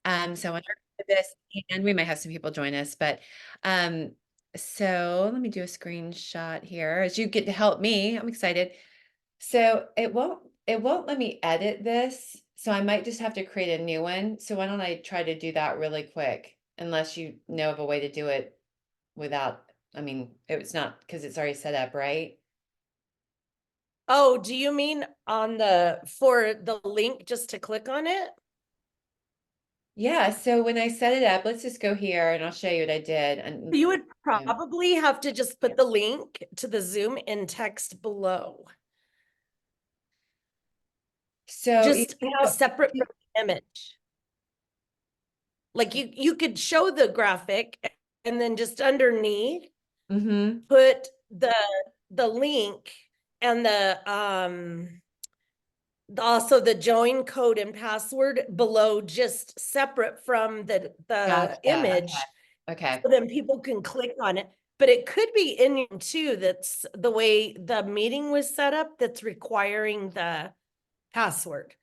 So I want to do this, and we might have some people join us, but um, so let me do a screenshot here as you get to help me. I'm excited. So it won't let me edit this. So I might just have to create a new one. So why don't I try to do that really quick, unless you know of a way to do it without, I mean, it's not because it's already set up, right? Oh, do you mean on for the link just to click on it? Yeah, so when I set it up, let's just go here and I'll show you what I did. And You would probably have to just put the link to the Zoom in text below, so you just separate from the image. Like you could show the graphic and then just underneath mm-hmm. put the link and also the join code and password below, just separate from the Gotcha. image, Okay. so then people can click on it. But it could be in you too, that's the way the meeting was set up, that's requiring the password.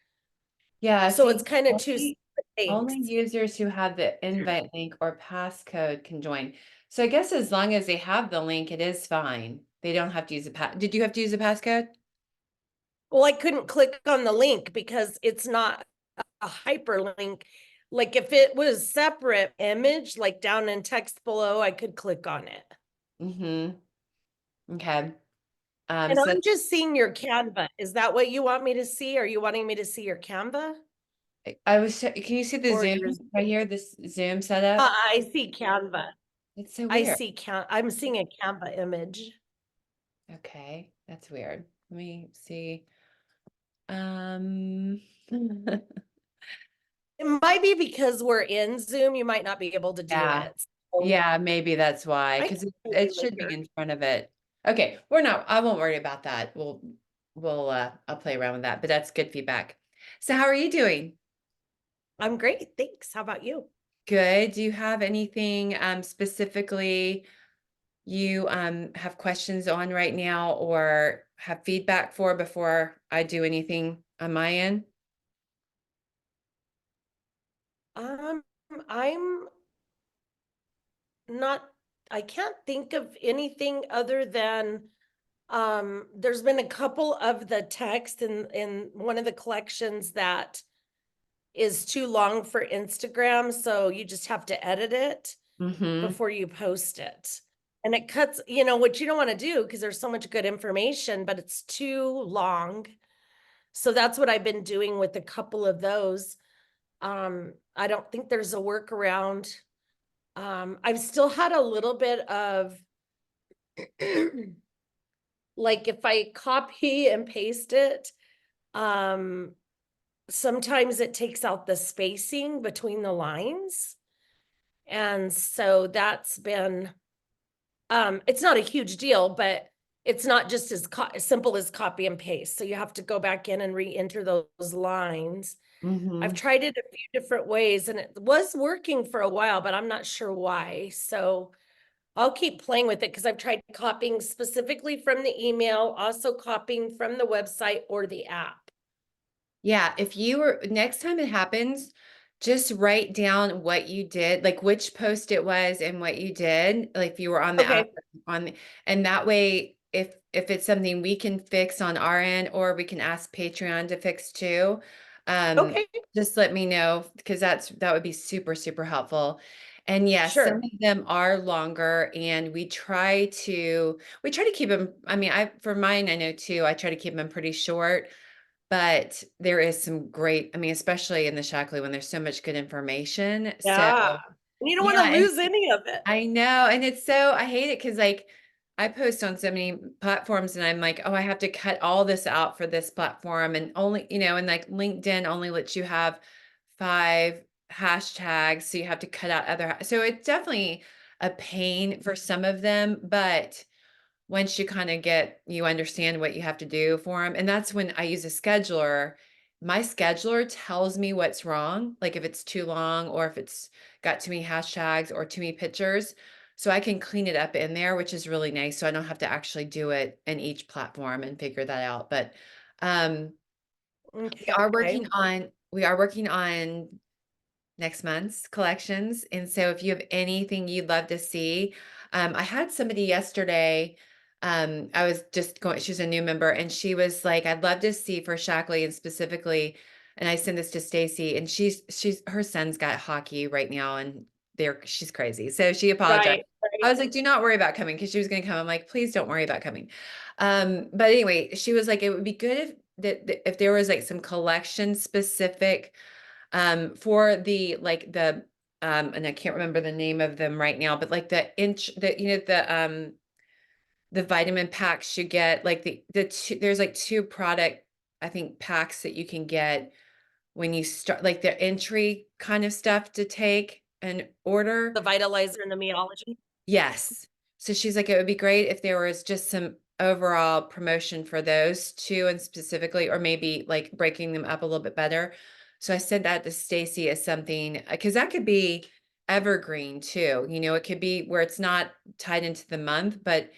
Yeah, So see, it's kind of two only, separate only things. users who have the invite link or passcode can join. So I guess as long as they have the link, it is fine. They don't have to use a Did you have to use a passcode? Well, I couldn't click on the link because it's not a hyperlink. Like if it was separate image, like down in text below, I could click on it. Mm-hmm. Okay. And So I'm just seeing your Canva. Is that what you want me to see? Are you wanting me to see your Canva can you see the or Zoom yours? right here? This Zoom setup? I see Canva. It's so I weird. see I'm seeing a Canva image. Okay, that's weird. Let me see. It might be because we're in Zoom, you might not be able to do Yeah. it. So Yeah, maybe that's why, I because can show it you should be later. in front of it. Okay, I won't worry about that. I'll play around with that, but that's good feedback. So how are you doing? I'm great. Thanks. How about you? Good. Do you have anything specifically you have questions on right now or have feedback for before I do anything on my end? Um, I'm not, I can't think of anything other than there's been a couple of the text in one of the collections that is too long for Instagram, so you just have to edit it Mm-hmm. before you post it. And it cuts, you know, what you don't want to do because there's so much good information, but it's too long. So that's what I've been doing with a couple of those. I don't think there's a workaround. I've still had a little bit of like if I copy and paste it, um, sometimes it takes out the spacing between the lines. And so that's been, it's not a huge deal, but it's not just as simple as copy and paste. So you have to go back in and re-enter those lines. I've Mm-hmm. tried it a few different ways and it was working for a while, but I'm not sure why. So I'll keep playing with it because I've tried copying specifically from the email, also copying from the website or the app. Yeah, if you were next time it happens, just write down what you did, like which post it was and what you did, like if you were on the app Okay. and that way if it's something we can fix on our end or we can ask Patreon to fix too, um Okay. just let me know because that would be super super helpful. And yes, some Sure. of them are longer and we try to keep them, I mean, I for mine I know too, I try to keep them pretty short. But there is some great, I mean, especially in the Shackley when there's so much good information. So, Yeah. And you don't want to yeah, and lose any of it. I know, and it's so I hate it because like I post on so many platforms and I'm like, oh, I have to cut all this out for this platform and only, and like LinkedIn only lets you have 5 hashtags, so you have to cut out so it's definitely a pain for some of them, but once you understand what you have to do for them. And that's when I use a scheduler. My scheduler tells me what's wrong, like if it's too long or if it's got too many hashtags or too many pictures. So I can clean it up in there, which is really nice. So I don't have to actually do it in each platform and figure that out. But um, we are Okay. working on next month's collections. And so if you have anything you'd love to see, I had somebody yesterday. I was just going, she's a new member, and she was like, I'd love to see for Shackley and specifically, and I sent this to Stacy, and she's her son's got hockey right now, and she's crazy. So she apologized. Right, I right. was like, do not worry about coming, because she was gonna come. I'm like, please don't worry about coming. But anyway, she was like, it would be good if there was like some collection specific for the like the and I can't remember the name of them right now, but like the vitamin packs you get, like there's like two product, I think, packs that you can get when you start, like the entry kind of stuff to take and order. The vitalizer and the meology. Yes. So she's like, it would be great if there was just some overall promotion for those two and specifically, or maybe like breaking them up a little bit better. So I said that to Stacy as something, because that could be evergreen too. It could be where it's not tied into the month, but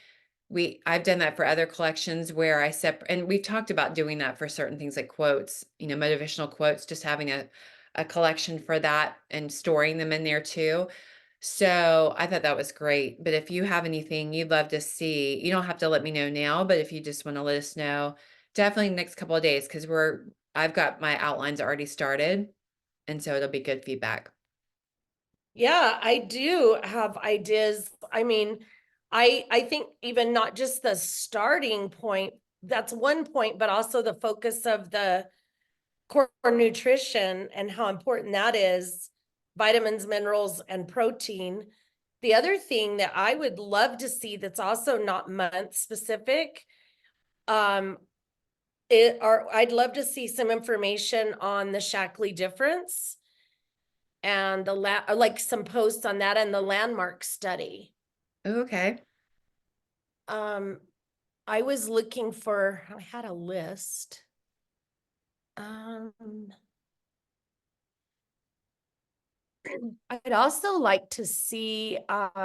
I've done that for other collections where and we've talked about doing that for certain things like quotes, motivational quotes, just having a collection for that and storing them in there too. So I thought that was great. But if you have anything you'd love to see, you don't have to let me know now, but if you just want to let us know, definitely next couple of days, because I've got my outlines already started. And so it'll be good feedback. Yeah, I do have ideas. I mean, I think even not just the starting point, that's one point, but also the focus of the core nutrition and how important that is, vitamins, minerals, and protein. The other thing that I would love to see that's also not month specific, um, I'd love to see some information on the Shackley difference and like some posts on that and the landmark study. Okay. Um, I was looking for, I had a list. Um, I'd also like to see, I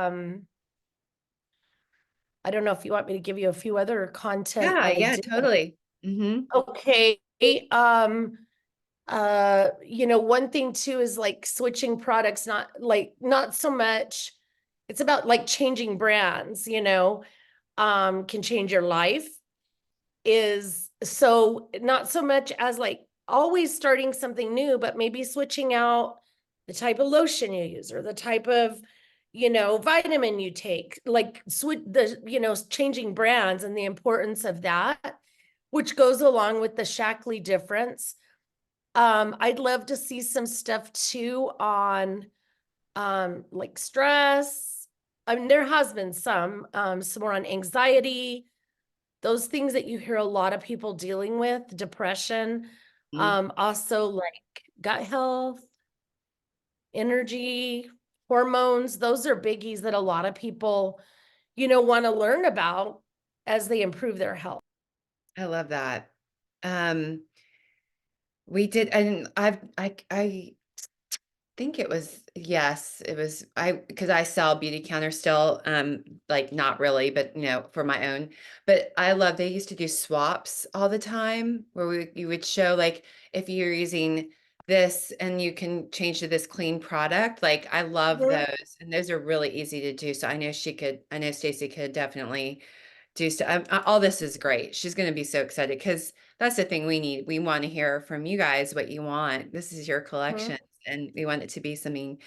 don't know if you want me to give you a few other content Yeah, yeah, ideas. totally. Mm-hmm. Okay. One thing too is like switching products, not so much. It's about like changing brands, can change your life. Is so not so much as like always starting something new, but maybe switching out the type of lotion you use or the type of, vitamin you take, like changing brands and the importance of that, which goes along with the Shackley difference. I'd love to see some stuff too on like stress. I mean, there has been some more on anxiety, those things that you hear a lot of people dealing with, depression, also like gut health, energy, hormones. Those are biggies that a lot of people, want to learn about as they improve their health. I love that. Um, we did, and I think it was, yes, it was, because I sell beauty counter still, like not really, but for my own. But I love, they used to do swaps all the time where you would show like if you're using this and you can change to this clean product. Like I love Mhm. those, and those are really easy to do. So I know Stacy could definitely do stuff. All this is great. She's going to be so excited because that's the thing we need. We want to hear from you guys what you want. This is your Mhm. collection, and we want it to be something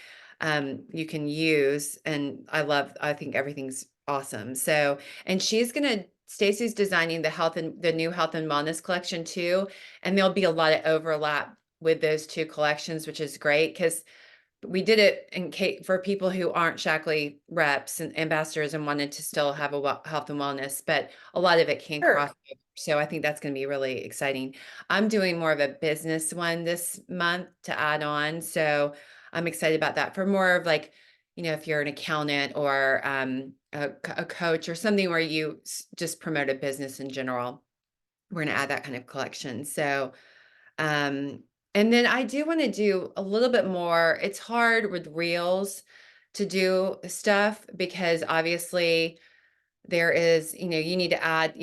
you can use. And I think everything's awesome. So, and Stacy's designing the new health and wellness collection too. And there'll be a lot of overlap with those two collections, which is great because we did it in case for people who aren't Shackley reps and ambassadors and wanted to still have a health and wellness, but a lot of it can cross Sure. over. So I think that's going to be really exciting. I'm doing more of a business one this month to add on. So I'm excited about that for more of like, if you're an accountant or a coach or something where you just promote a business in general, we're going to add that kind of collection. So um, and then I do want to do a little bit more. It's hard with reels to do stuff because obviously there is, you have to add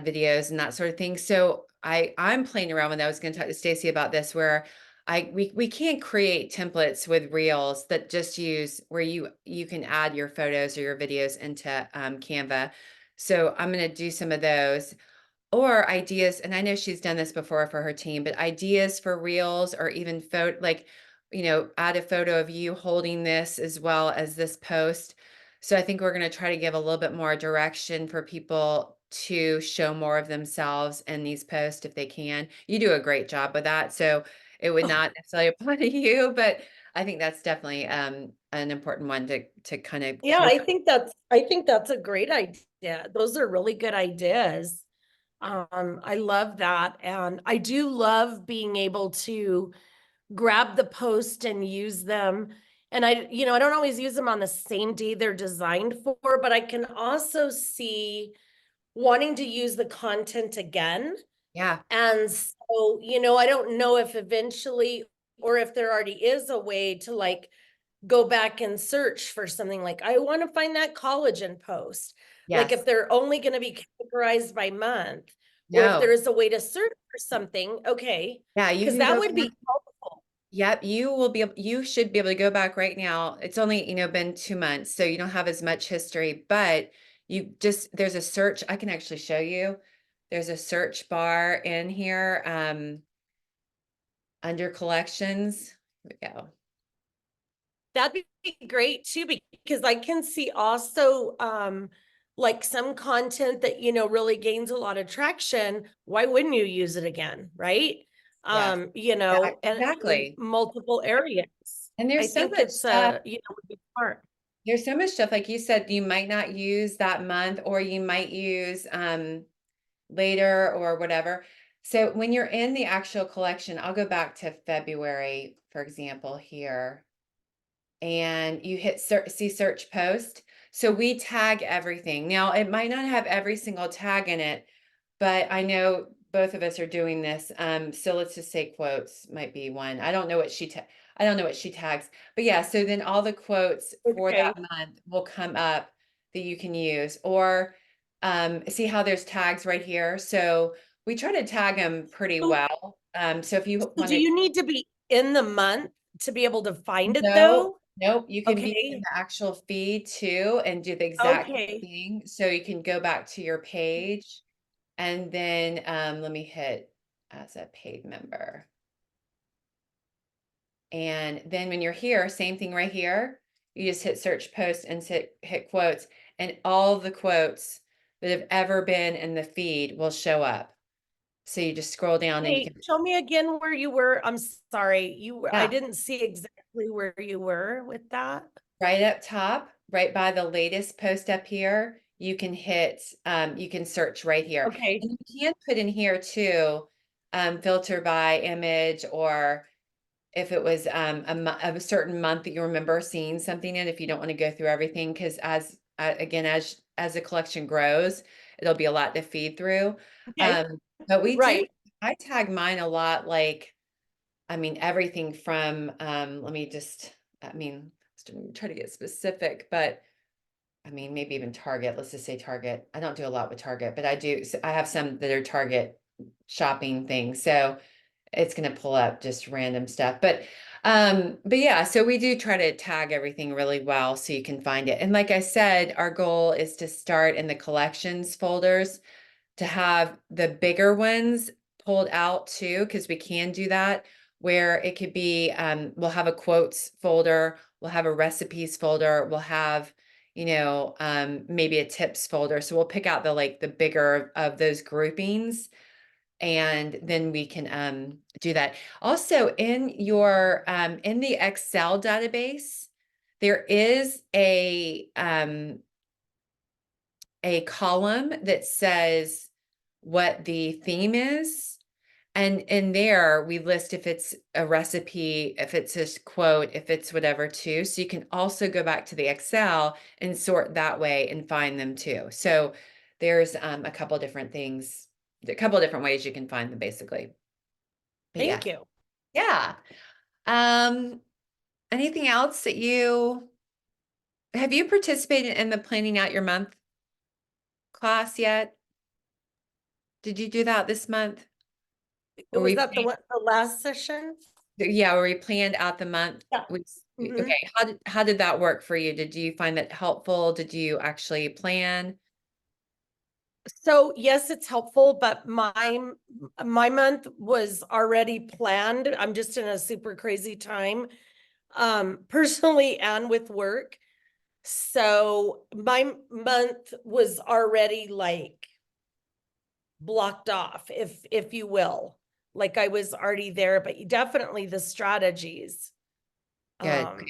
videos and that sort of thing. So I'm playing around with that. I was going to talk to Stacy about this where we can't create templates with Reels that just use where you can add your photos or your videos into Canva. So I'm going to do some of those or ideas, and I know she's done this before for her team, but ideas for reels or even photo, like, add a photo of you holding this as well as this post. So I think we're going to try to give a little bit more direction for people to show more of themselves in these posts if they can. You do a great job with that. So it would Oh, not necessarily apply to you, but I think that's definitely an important one to kind of yeah, I think that's a great idea. Those are really good ideas. I love that. And I do love being able to grab the post and use them. And I don't always use them on the same day they're designed for, but I can also see wanting to use the content again. yeah, And so, I don't know if eventually or if there already is a way to like go back and search for something like I want to find that collagen post. Like if yes, they're only going to be categorized by month, or if there no, is a way to search for something, okay, yeah, you because can that go would back. be helpful. Yep, you should be able to go back right now. It's only, been 2 months, so you don't have as much history, but there's a search. I can actually show you. There's a search bar in here, under collections. Here we go. That'd be great too, because I can see also like some content that really gains a lot of traction. Why wouldn't you use it again, right? Yes, yeah, And in exactly. multiple areas. And I there's so think much it's stuff. would be smart. There's so much stuff, like you said, you might not use that month, or you might use later or whatever. So when you're in the actual collection, I'll go back to February, for example, here, and you hit see search post. So we tag everything. Now, it might not have every single tag in it, but I know both of us are doing this. So let's just say quotes might be one. I don't know what she tags, but yeah. So then all the quotes for that Okay. month will come up that you can use, or see how there's tags right here. So we try to tag them pretty So, well. So if you so want do to, you need to be in the month to be able to find it no, though? nope, you can be in Okay. the actual feed too and do the exact same Okay. thing. So you can go back to your page. And then let me hit as a paid member. And then when you're here, same thing right here. You just hit search post and hit quotes, and all the quotes that have ever been in the feed will show up. So you just scroll down and you Hey, can, show me again where you were. I'm sorry. I yeah, didn't see exactly where you were with that. right up top, right by the latest post up here, you can search right here. Okay. And you can put in here too, filter by image, or if it was a certain month that you remember seeing something in, if you don't want to go through everything, because again, as the collection grows, it'll be a lot to feed through. Okay. But Right. I tag mine a lot, like, I mean, everything from let me just, I mean, try to get specific, but I mean, maybe even Target. Let's just say Target. I don't do a lot with Target, but I do. So I have some that are Target shopping things. So it's going to pull up just random stuff. But yeah, so we do try to tag everything really well so you can find it. And like I said, our goal is to start in the collections folders, to have the bigger ones pulled out too, because we can do that, where it could be, we'll have a quotes folder, we'll have a recipes folder, we'll have, maybe a tips folder. So we'll pick out the bigger of those groupings, and then we can do that. Also, in the Excel database, there is a column that says what the theme is. And in there, we list if it's a recipe, if it's a quote, if it's whatever too. So you can also go back to the Excel and sort that way and find them too. So there's a couple different things, a couple different ways you can find them basically. But yeah, Thank you. yeah. Um, anything else that have you participated in the planning out your month class yet? Did you do that this month? Or Was we that the last session? Yeah, where we planned out the month. Yeah. Okay, Mhm. how did that work for you? Did you find that helpful? Did you actually plan? So yes, it's helpful, but my month was already planned. I'm just in a super crazy time, personally and with work. So my month was already like blocked off, if you will. Like I was already there, but definitely the strategies Good. um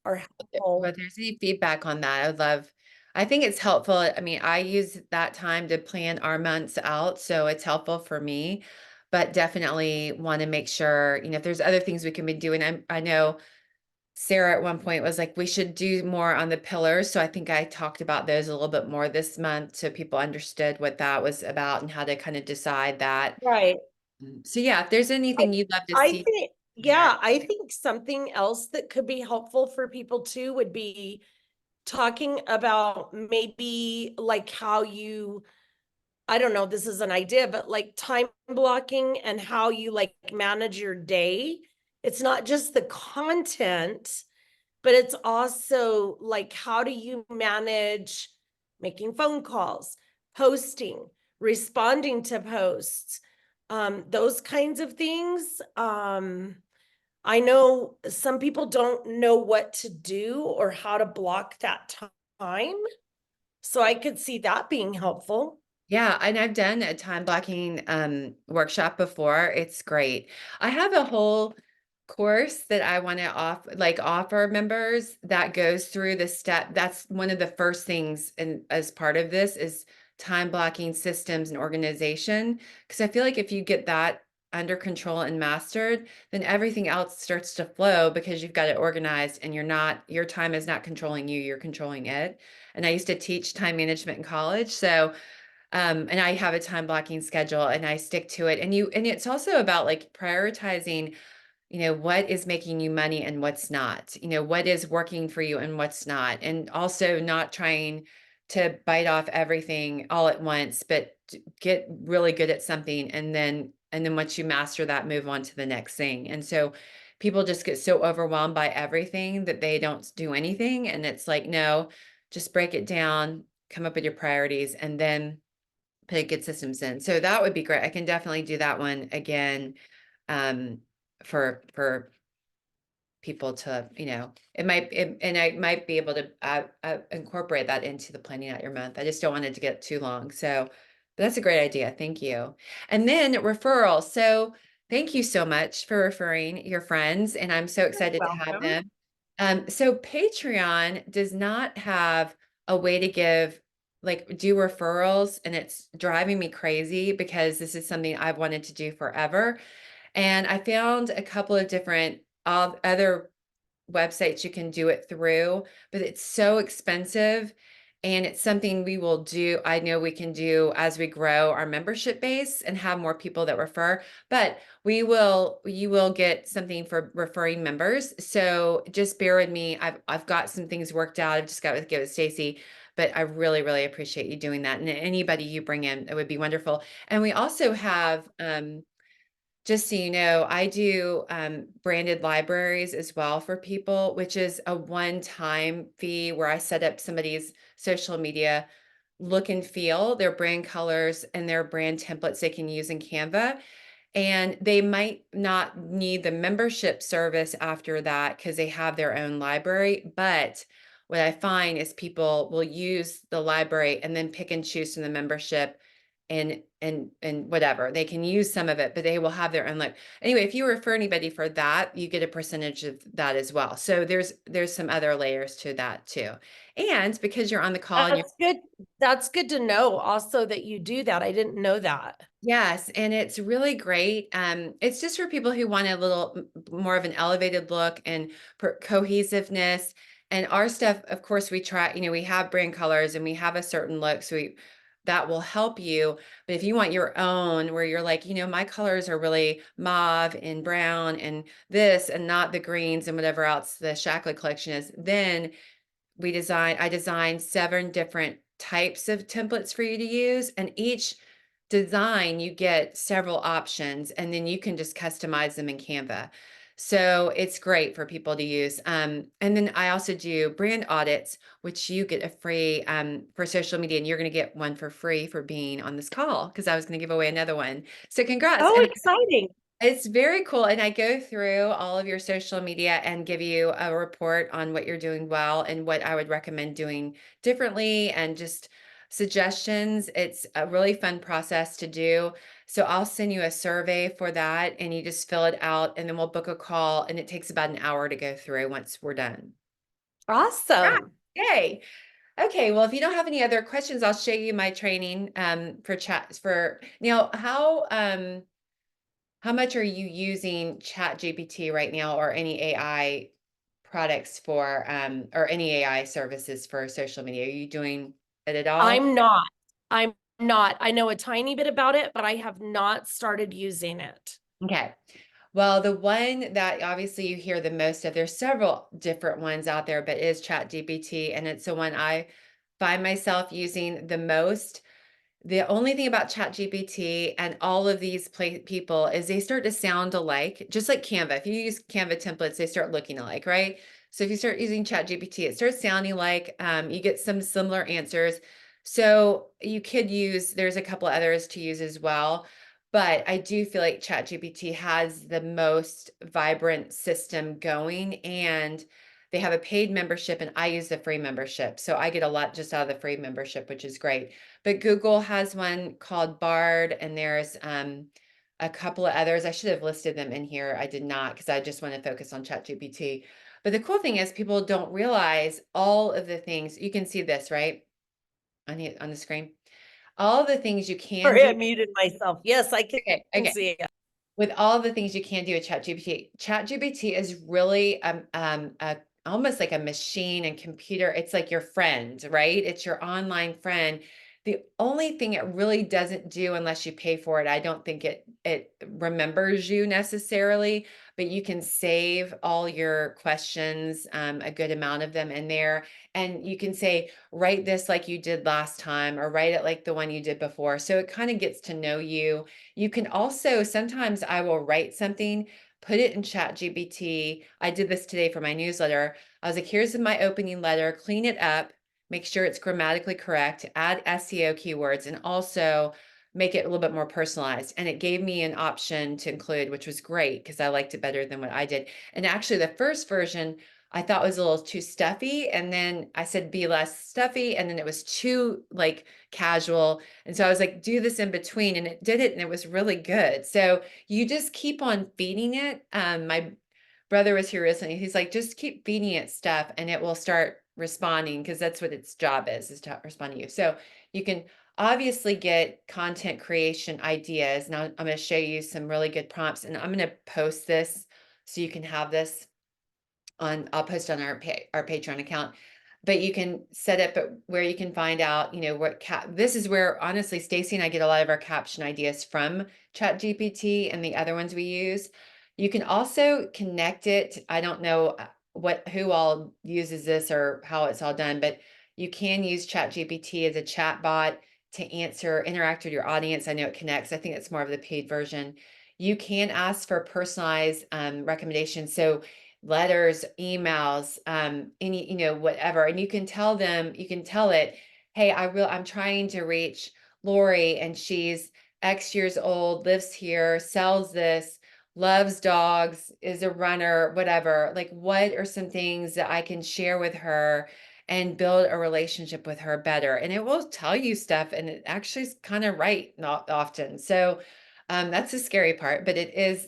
are Well, if helpful. there's any feedback on that, I think it's helpful. I mean, I use that time to plan our months out, so it's helpful for me, but definitely want to make sure, if there's other things we can be doing. I know Sarah at one point was like, we should do more on the pillars. So I think I talked about those a little bit more this month so people understood what that was about and how to kind of decide that. Right. So yeah, if there's I anything you'd love to I see think, there. yeah, I think something else that could be helpful for people too would be talking about maybe like how you, I don't know, this is an idea, but like time blocking and how you like manage your day. It's not just the content, but it's also like how do you manage making phone calls, posting, responding to posts, those kinds of things. I know some people don't know what to do or how to block that time. So I could see that being helpful. Yeah, and I've done a time blocking workshop before. It's great. I have a whole course that I want to offer members that goes through the step. That's one of the first things and as part of this is time blocking systems and organization. Because I feel like if you get that under control and mastered, then everything else starts to flow because you've got it organized and your time is not controlling you, you're controlling it. And I used to teach time management in college. So and I have a time blocking schedule and I stick to it. And it's also about like prioritizing, what is making you money and what's not, what is working for you and what's not. And also not trying to bite off everything all at once, but get really good at something and then once you master that, move on to the next thing. And so people just get so overwhelmed by everything that they don't do anything. And it's like, no, just break it down, come up with your priorities, and then put good systems in. So that would be great. I can definitely do that one again, for people to, and I might be able to incorporate that into the planning out your month. I just don't want it to get too long. So that's a great idea. Thank you. And then referrals. So thank you so much for referring your friends, and I'm so You're excited to have welcome. them. So Patreon does not have a way to do referrals, and it's driving me crazy because this is something I've wanted to do forever. And I found a couple of different other websites you can do it through, but it's so expensive. And it's something we will do. I know we can do as we grow our membership base and have more people that refer, but you will get something for referring members. So just bear with me. I've got some things worked out. I've just got to give it to Stacy, but I really, really appreciate you doing that. And anybody you bring in, it would be wonderful. And we also have, just so you know, I do branded libraries as well for people, which is a one-time fee where I set up somebody's social media look and feel, their brand colors and their brand templates they can use in Canva. And they might not need the membership service after that because they have their own library. But what I find is people will use the library and then pick and choose from the membership and whatever. They can use some of it, but they will have their own anyway, if you refer anybody for that, you get a percentage of that as well. So there's some other layers to that too. And because you're on the call and you're That's good. That's good to know also that you do that. I didn't know that. Yes, and it's really great. It's just for people who want a little more of an elevated look and cohesiveness. And our stuff, of course, we try, we have brand colors and we have a certain look, so that will help you. But if you want your own, where you're like, my colors are really mauve and brown and this and not the greens and whatever else the Shackley collection is, then I designed 7 different types of templates for you to use, and each design you get several options and then you can just customize them in Canva. So it's great for people to use. And then I also do brand audits, which you get a free for social media, and you're going to get one for free for being on this call because I was going to give away another one. So congrats. Oh, And exciting. it's very cool. And I go through all of your social media and give you a report on what you're doing well and what I would recommend doing differently and just suggestions. It's a really fun process to do. So I'll send you a survey for that and you just fill it out and then we'll book a call and it takes about an hour to go through once we're done. Ah, Awesome. yay. Okay, well, if you don't have any other questions, I'll show you my training for chat for now. How much are you using ChatGPT right now or any AI products for or any AI services for social media? Are you doing it at all? I'm not. I'm not. I know a tiny bit about it, but I have not started using it. Okay. Well, the one that obviously you hear the most of, there's several different ones out there, but is ChatGPT, and it's the one I find myself using the most. The only thing about ChatGPT and all of these people is they start to sound alike, just like Canva. If you use Canva templates, they start looking alike, right? So if you start using ChatGPT, it starts sounding like you get some similar answers. So you could use, there's a couple others to use as well. But I do feel like ChatGPT has the most vibrant system going, and they have a paid membership, and I use the free membership. So I get a lot just out of the free membership, which is great. But Google has one called Bard, and there's a couple of others. I should have listed them in here. I did not because I just want to focus on ChatGPT. But the cool thing is people don't realize all of the things. You can see this, right? On the screen. All the things you can Sorry, do. I muted myself. Yes, I Okay, can okay. see it. With all the things you can do with ChatGPT, ChatGPT is really almost like a machine and computer. It's like your friend, right? It's your online friend. The only thing it really doesn't do unless you pay for it, I don't think it remembers you necessarily, but you can save all your questions, a good amount of them in there, and you can say, write this like you did last time, or write it like the one you did before. So it kind of gets to know you. You can also, sometimes I will write something, put it in ChatGPT. I did this today for my newsletter. I was like, here's my opening letter, clean it up, make sure it's grammatically correct, add SEO keywords, and also make it a little bit more personalized. And it gave me an option to include, which was great because I liked it better than what I did. And actually, the first version I thought was a little too stuffy. And then I said, be less stuffy. And then it was too like casual. And so I was like, do this in between. And it did it. And it was really good. So you just keep on feeding it. My brother was here recently. He's like, just keep feeding it stuff and it will start responding because that's what its job is to respond to you. So you can obviously get content creation ideas. Now I'm going to show you some really good prompts and I'm going to post this so you can have this on, I'll post on our Patreon account, but you can set up it where you can find out, what this is where honestly Stacy and I get a lot of our caption ideas from ChatGPT and the other ones we use. You can also connect it. I don't know who all uses this or how it's all done, but you can use ChatGPT as a chat bot to interact with your audience. I know it connects. I think it's more of the paid version. You can ask for personalized recommendations. So letters, emails, any, whatever. And you can tell it, hey, I'm trying to reach Lori and she's X years old, lives here, sells this, loves dogs, is a runner, whatever. Like, what are some things that I can share with her and build a relationship with her better? And it will tell you stuff, and it actually is kind of right, not often. So that's the scary part, but it is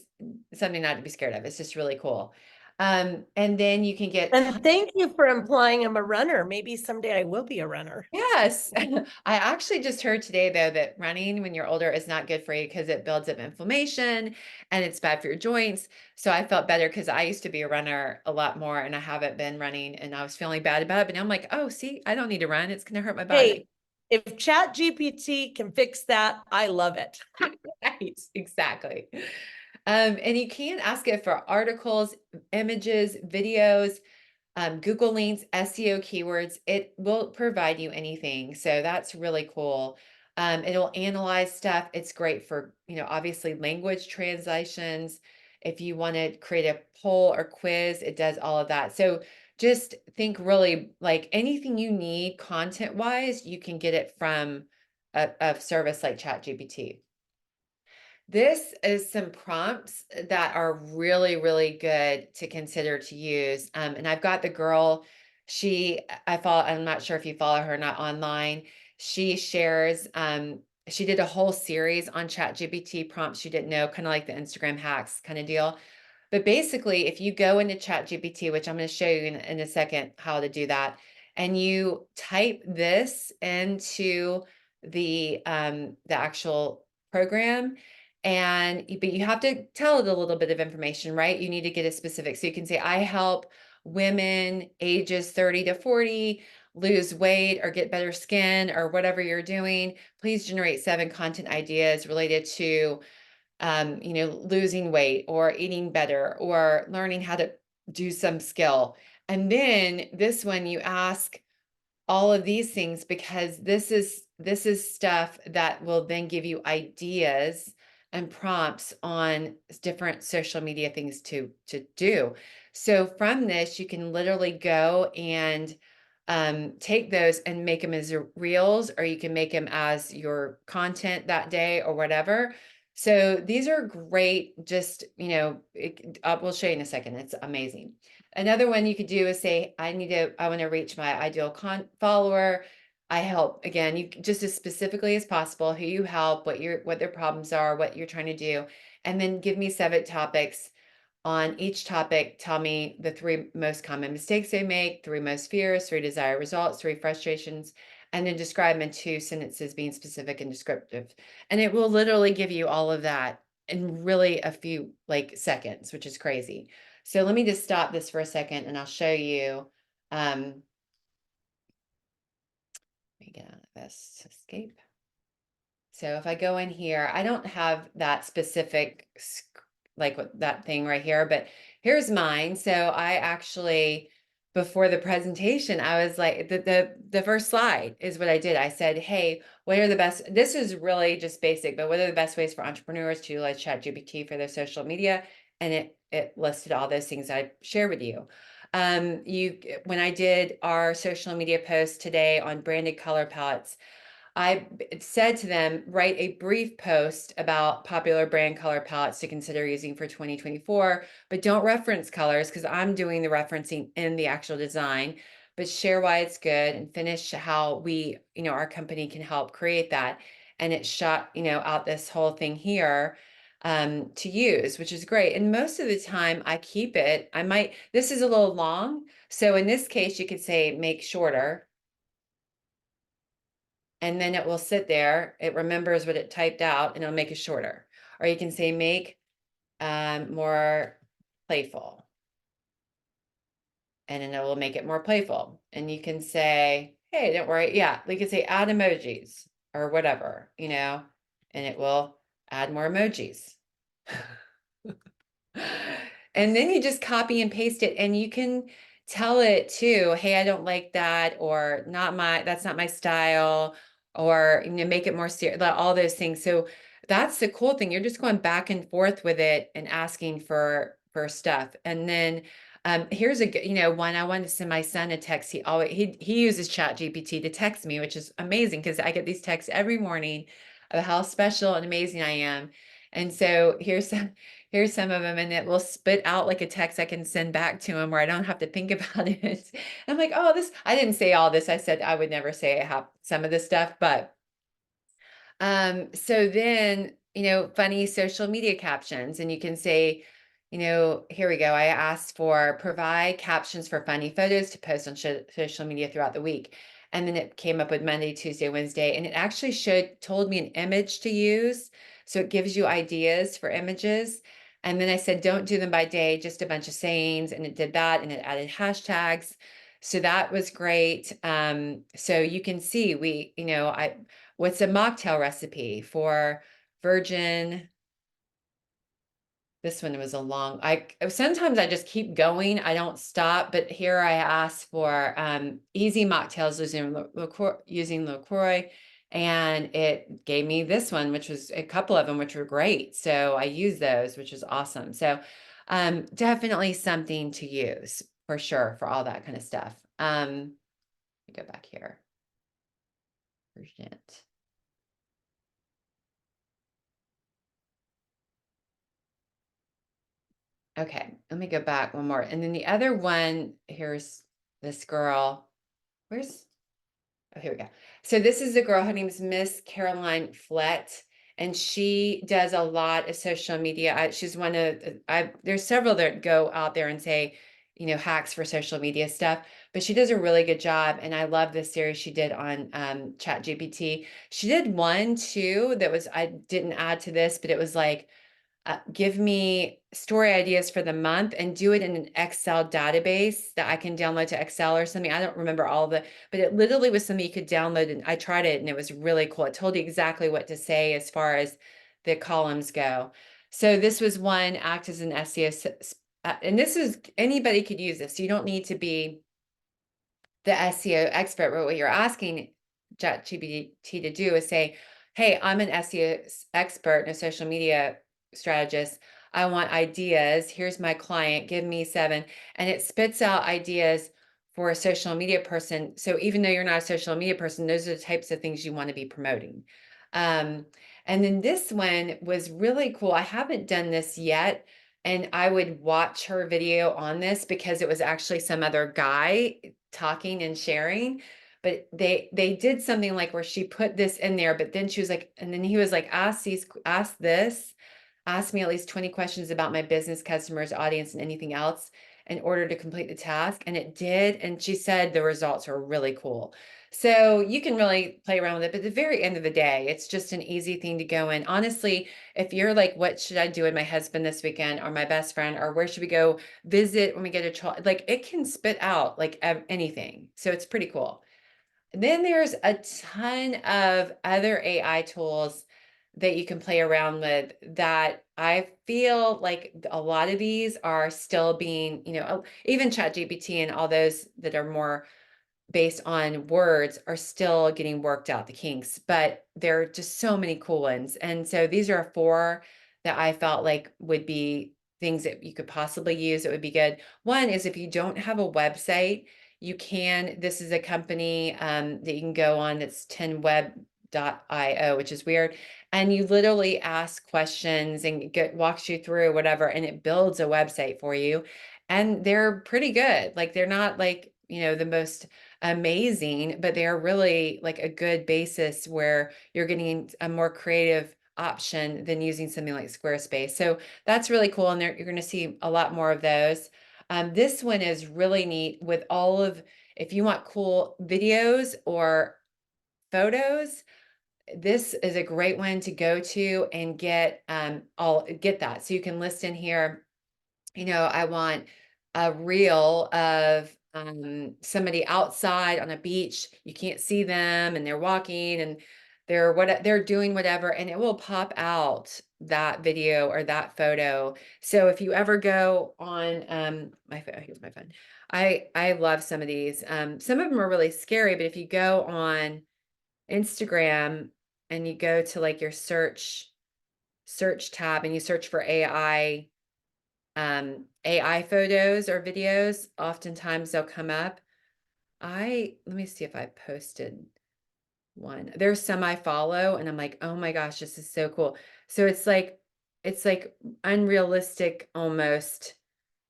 something not to be scared of. It's just really cool. And then you can get, And thank you for implying I'm a runner. Maybe someday I will be a runner. yes. I actually just heard today, though, that running when you're older is not good for you because it builds up inflammation and it's bad for your joints. So I felt better because I used to be a runner a lot more and I haven't been running and I was feeling bad about it. But now I'm like, oh, see, I don't need to run. It's going to hurt my body. Hey, if Chat GPT can fix that, I love it. Right, exactly. And you can ask it for articles, images, videos, Google links, SEO keywords. It will provide you anything. So that's really cool. It'll analyze stuff. It's great for, obviously language translations. If you want to create a poll or quiz, it does all of that. So just think really like anything you need content wise, you can get it from a service like ChatGPT. This is some prompts that are really, really good to consider to use. And I've got the girl, I follow, I'm not sure if you follow her or not online. She shares, she did a whole series on ChatGPT prompts you didn't know, kind of like the Instagram hacks kind of deal. But basically, if you go into ChatGPT, which I'm going to show you in a second how to do that, and you type this into the actual program, but you have to tell it a little bit of information, right? You need to get a specific. So you can say, I help women ages 30 to 40 lose weight or get better skin or whatever you're doing. Please generate 7 content ideas related to losing weight or eating better or learning how to do some skill. And then this one you ask all of these things because this is stuff that will then give you ideas and prompts on different social media things to do. So from this, you can literally go and take those and make them as reels, or you can make them as your content that day or whatever. So these are great. Just we'll show you in a second. It's amazing. Another one you could do is say, I want to reach my ideal follower. I help, again, you just as specifically as possible, who you help, what their problems are, what you're trying to do, and then give me 7 topics. On each topic, tell me the 3 most common mistakes they make, 3 most fears, 3 desired results, 3 frustrations, and then describe them in 2 sentences, being specific and descriptive. And it will literally give you all of that in really a few seconds, which is crazy. So let me just stop this for a second and I'll show you. Let me get out of this, escape. So if I go in here, I don't have that specific, that thing right here, but here's mine. So I actually, before the presentation, I was like, the first slide is what I did. I said, hey, what are the best, this is really just basic, but what are the best ways for entrepreneurs to utilize ChatGPT for their social media? And it listed all those things I shared with you. When I did our social media post today on branded color palettes, I said to them, write a brief post about popular brand color palettes to consider using for 2024, but don't reference colors because I'm doing the referencing in the actual design, but share why it's good and finish how our company can help create that. And it shot, out this whole thing here to use, which is great. And most of the time I keep it, this is a little long. So in this case, you could say make shorter, and then it will sit there. It remembers what it typed out and it'll make it shorter. Or you can say make more playful. And then it will make it more playful. And you can say, hey, don't worry. Yeah, we can say add emojis or whatever, and it will add more emojis. And then you just copy and paste it, and you can tell it too, hey, I don't like that, or that's not my style, or make it more serious, all those things. So that's the cool thing. You're just going back and forth with it and asking for stuff. And then here's one. I wanted to send my son a text. He uses ChatGPT to text me, which is amazing because I get these texts every morning of how special and amazing I am. And so here's some of them, and it will spit out like a text I can send back to him where I don't have to think about it. I'm like, oh, I didn't say all this. I said I would never say I have some of this stuff, but so then, funny social media captions, and you can say, here we go. I asked for provide captions for funny photos to post on social media throughout the week. And then it came up with Monday, Tuesday, Wednesday, and it actually told me an image to use. So it gives you ideas for images. And then I said, don't do them by day, just a bunch of sayings. And it did that, and it added hashtags. So that was great. So you can see what's a mocktail recipe for virgin? This one was sometimes I just keep going. I don't stop, but here I asked for easy mocktails using LaCroix and it gave me this one, which was a couple of them, which were great. So I use those, which is awesome. So definitely something to use for sure for all that kind of stuff. Let me go back here. Urgent. Okay, let me go back one more. And then the other one, here's this girl. Where's Oh, here we go. So this is the girl, her name is Miss Caroline Flett, and she does a lot of social media. She's one of, there's several that go out there and say, hacks for social media stuff, but she does a really good job. And I love this series she did on ChatGPT. She did one too that was, I didn't add to this, but it was like, give me story ideas for the month and do it in an Excel database that I can download to Excel or something. I don't remember all of it, but it literally was something you could download. And I tried it and it was really cool. It told you exactly what to say as far as the columns go. So this was one, act as an SEO. And this is, anybody could use this. You don't need to be the SEO expert, but what you're asking ChatGPT to do is say, hey, I'm an SEO expert and a social media strategist. I want ideas. Here's my client. Give me 7. And it spits out ideas for a social media person. So even though you're not a social media person, those are the types of things you want to be promoting. Um, and then this one was really cool. I haven't done this yet. And I would watch her video on this because it was actually some other guy talking and sharing, but they did something like where she put this in there, but then she was like, and then he was like, ask me at least 20 questions about my business, customers, audience, and anything else in order to complete the task. And it did. And she said the results are really cool. So you can really play around with it, but at the very end of the day, it's just an easy thing to go in. Honestly, if you're like, what should I do with my husband this weekend, or my best friend, or where should we go visit when we get a child? Like, it can spit out like anything. So it's pretty cool. Then there's a ton of other AI tools that you can play around with that I feel like a lot of these are still being, even ChatGPT and all those that are more based on words are still getting worked out, the kinks, but there are just so many cool ones. And so these are 4 that I felt like would be things that you could possibly use that would be good. One is if you don't have a website, this is a company that you can go on that's 10web.io, which is weird. And you literally ask questions and walks you through whatever, and it builds a website for you. And they're pretty good. Like, they're not like, the most amazing, but they're really like a good basis where you're getting a more creative option than using something like Squarespace. So that's really cool. And you're going to see a lot more of those. This one is really neat with if you want cool videos or photos, this is a great one to go to and get that. So you can list in here, I want a reel of somebody outside on a beach. You can't see them and they're walking and they're doing whatever, and it will pop out that video or that photo. So if you ever go on my phone, here's my phone. I love some of these. Some of them are really scary, but if you go on Instagram and you go to like your search tab and you search for AI photos or videos, oftentimes they'll come up. Let me see if I posted one. There's some I follow and I'm like, oh my gosh, this is so cool. So it's like unrealistic almost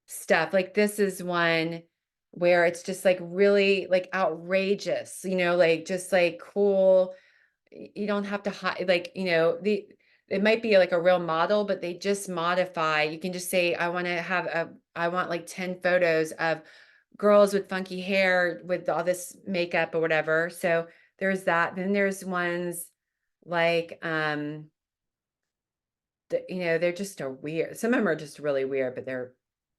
stuff. Like, this is one where it's just like really like outrageous, like just like cool. You don't have to hide, like, it might be like a real model, but they just modify. You can just say, I want like 10 photos of girls with funky hair with all this makeup or whatever. So there's that. Then there's ones like, they're just a weird, some of them are just really weird, but they're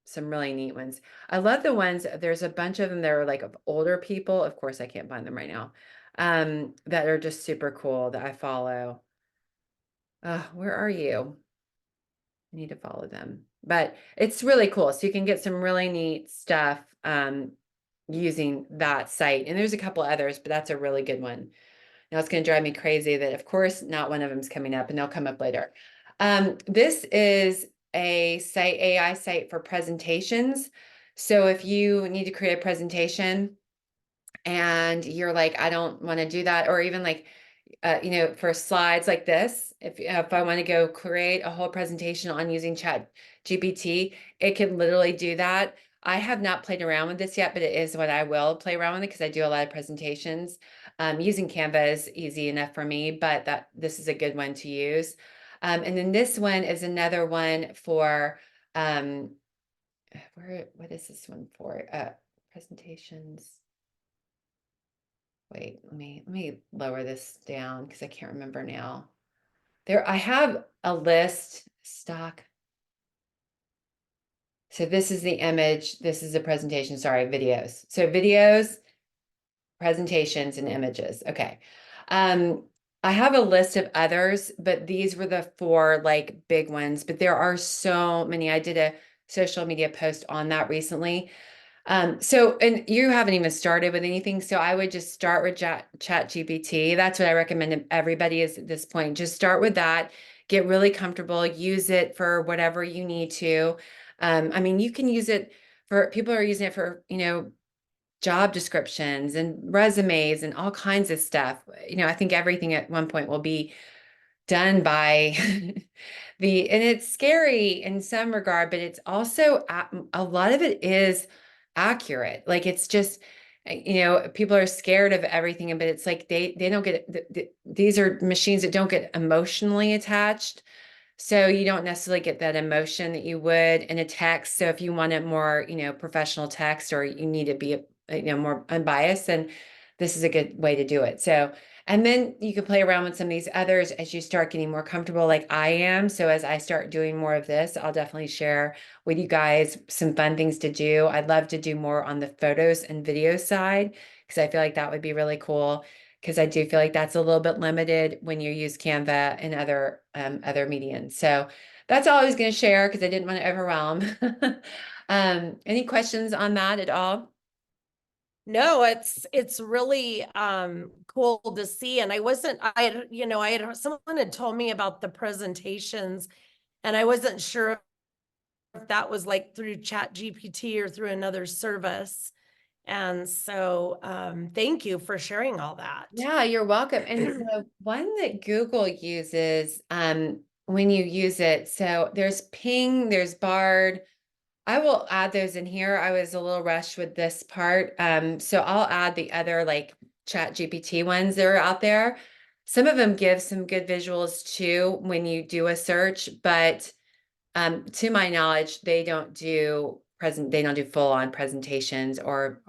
some really neat ones. I love the ones, there's a bunch of them that are like of older people. Of course, I can't find them right now. That are just super cool that I follow. Where are you? I need to follow them. But it's really cool. So you can get some really neat stuff using that site. And there's a couple others, but that's a really good one. Now it's going to drive me crazy that, of course, not one of them is coming up, and they'll come up later. This is a site, AI site for presentations. So if you need to create a presentation and you're like, I don't want to do that, or even like, for slides like this, if I want to go create a whole presentation on using Chat GPT, it can literally do that. I have not played around with this yet, but it is what I will play around with it because I do a lot of presentations. Using Canva is easy enough for me, but this is a good one to use. And then this one is another one for what is this one for? Presentations. Wait, let me lower this down because I can't remember now. I have a list stock. So this is the image, this is the presentation, sorry, videos. So videos, presentations, and images. Okay. I have a list of others, but these were the four like big ones, but there are so many. I did a social media post on that recently. And you haven't even started with anything. So I would just start with Chat GPT. That's what I recommend to everybody is at this point. Just start with that, get really comfortable, use it for whatever you need to. I mean, you can use it for people are using it for, job descriptions and resumes and all kinds of stuff. I think everything at one point will be done by and it's scary in some regard, but it's also a lot of it is accurate. Like it's just, people are scared of everything, but it's like they don't get these are machines that don't get emotionally attached. So you don't necessarily get that emotion that you would in a text. So if you want a more, professional text or you need to be, more unbiased, then this is a good way to do it. So, and then you can play around with some of these others as you start getting more comfortable, like I am. So as I start doing more of this, I'll definitely share with you guys some fun things to do. I'd love to do more on the photos and video side because I feel like that would be really cool because I do feel like that's a little bit limited when you use Canva and other mediums. So that's all I was going to share because I didn't want to overwhelm. Any questions on that at all? No, it's really cool to see. And I had someone had told me about the presentations and I wasn't sure if that was like through Chat GPT or through another service. And so thank you for sharing all that. Yeah, you're welcome. And the one that Google uses when you use it, so there's Ping, there's Bard. I will add those in here. I was a little rushed with this part. So I'll add the other like Chat GPT ones that are out there. Some of them give some good visuals too when you do a search, but to my knowledge, they don't do full on presentations or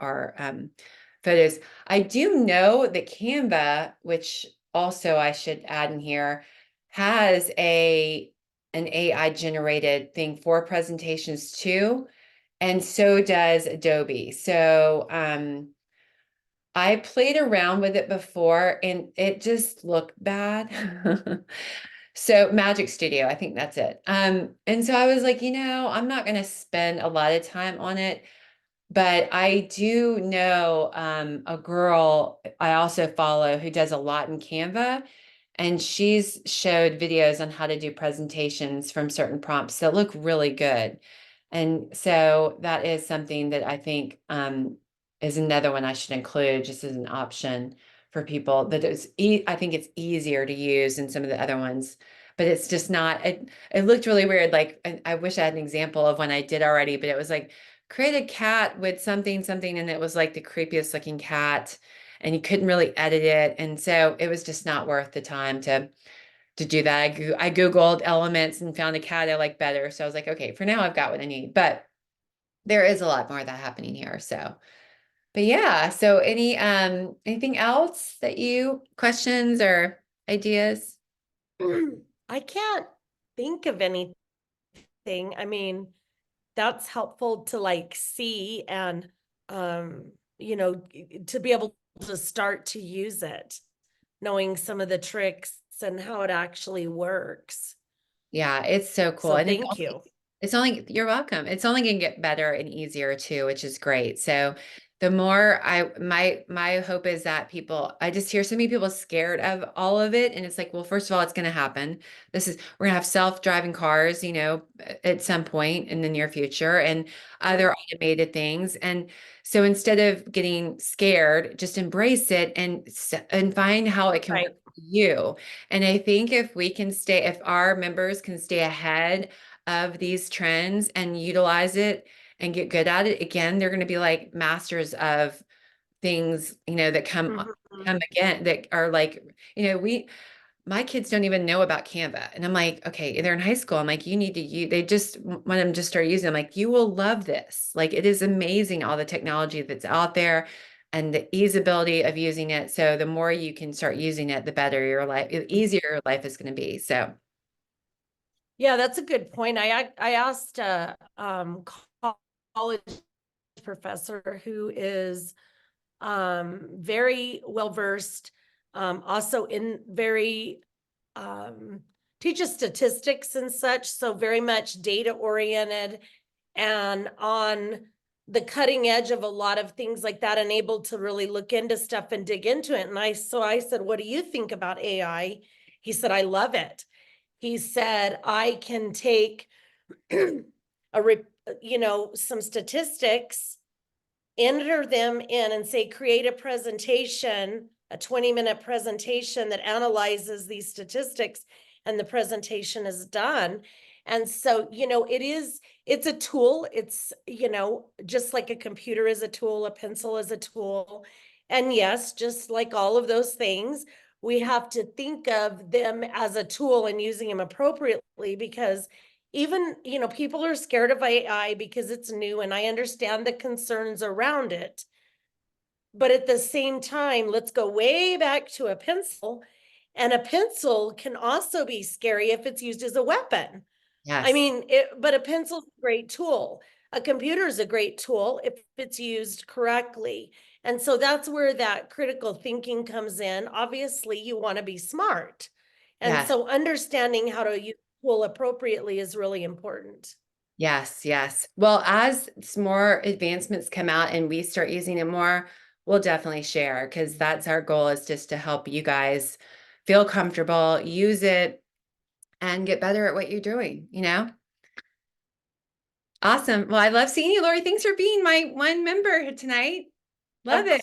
photos. I do know that Canva, which also I should add in here, has an AI generated thing for presentations too, and so does Adobe. So I played around with it before and it just looked bad. So Magic Studio, I think that's it. And so I was like, I'm not going to spend a lot of time on it, but I do know a girl I also follow who does a lot in Canva, and she's showed videos on how to do presentations from certain prompts that look really good. And so that is something that I think is another one I should include just as an option for people that I think it's easier to use than some of the other ones, but it's just not, it looked really weird. Like, I wish I had an example of one I did already, but it was like, create a cat with something, something, and it was like the creepiest looking cat and you couldn't really edit it. And so it was just not worth the time to do that. I Googled elements and found a cat I like better. So I was like, okay, for now I've got what I need. But there is a lot more of that happening here. So, but yeah. So anything else that you questions or ideas? I can't think of anything. I mean, that's helpful to like see and to be able to start to use it, knowing some of the tricks and how it actually works. Yeah, it's so cool. So And thank you. you're welcome. It's only going to get better and easier too, which is great. So the more my hope is that people, I just hear so many people scared of all of it. And it's like, well, first of all, it's going to happen. We're going to have self-driving cars, at some point in the near future, and other automated things. And so instead of getting scared, just embrace it and find how it can work Right. for you. And I think if our members can stay ahead of these trends and utilize it and get good at it, again, they're going to be like masters of things, that Mhm. come again, that are like, my kids don't even know about Canva. And I'm like, okay, they're in high school. I'm like, you need to use, they just want them to start using it. I'm like, you will love this. Like, it is amazing, all the technology that's out there and the easeability of using it. So the more you can start using it, the better your life, the easier your life is going to be. So Yeah, that's a good point. I asked a college professor who is very well versed, also in very um, teaches statistics and such, so very much data oriented and on the cutting edge of a lot of things like that, and able to really look into stuff and dig into it. And I said, what do you think about AI? He said, I love it. He said, I can take some statistics, enter them in and say, create a presentation, a 20-minute presentation that analyzes these statistics, and the presentation is done. And so, it's a tool. It's, just like a computer is a tool, a pencil is a tool. And yes, just like all of those things, we have to think of them as a tool and using them appropriately, because even, people are scared of AI because it's new, and I understand the concerns around it. But at the same time, let's go way back to a pencil. And a pencil can also be scary if it's used as a weapon. I yes, mean, but a pencil's a great tool. A computer is a great tool if it's used correctly. And so that's where that critical thinking comes in. Obviously, you want to be smart. And yes. so understanding how to use a tool appropriately is really important. Yes, yes. Well, as more advancements come out and we start using it more, we'll definitely share, because that's our goal, is just to help you guys feel comfortable, use it, and get better at what you're doing. Awesome. Well, I love seeing you, Lori. Thanks for being my one member tonight. Love Of it.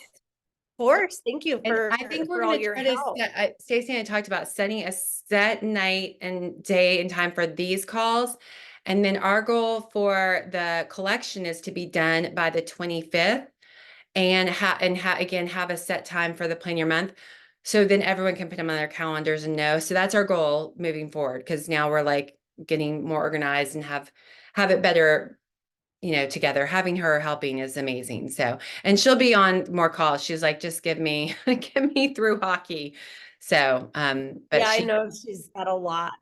course. Thank you And I think we're for going all to your try to help. Stacey and I talked about setting a set night and day and time for these calls. And then our goal for the collection is to be done by the 25th, and again, have a set time for the plan your month. So then everyone can put them on their calendars and know. So that's our goal moving forward, because now we're like getting more organized and have it better, together. Having her helping is amazing. So, and she'll be on more calls. She's like, just give me, get me through hockey. So, but Yeah, I know she's got a lot.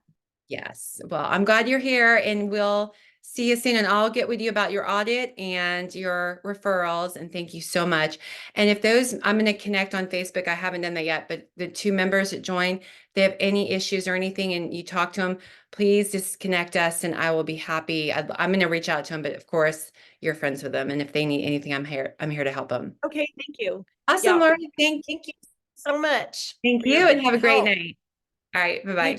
yes. Well, I'm glad you're here, and we'll see you soon. And I'll get with you about your audit and your referrals. And thank you so much. And I'm going to connect on Facebook. I haven't done that yet, but the two members that join, they have any issues or anything, and you talk to them, please just connect us, and I will be happy. I'm going to reach out to them, but of course, you're friends with them. And if they need anything, I'm here. I'm here to help them. Okay, thank you. Awesome, Yeah, Lori. thank you so much Thank for your you, and have a great help. night. All right. Bye You bye. too.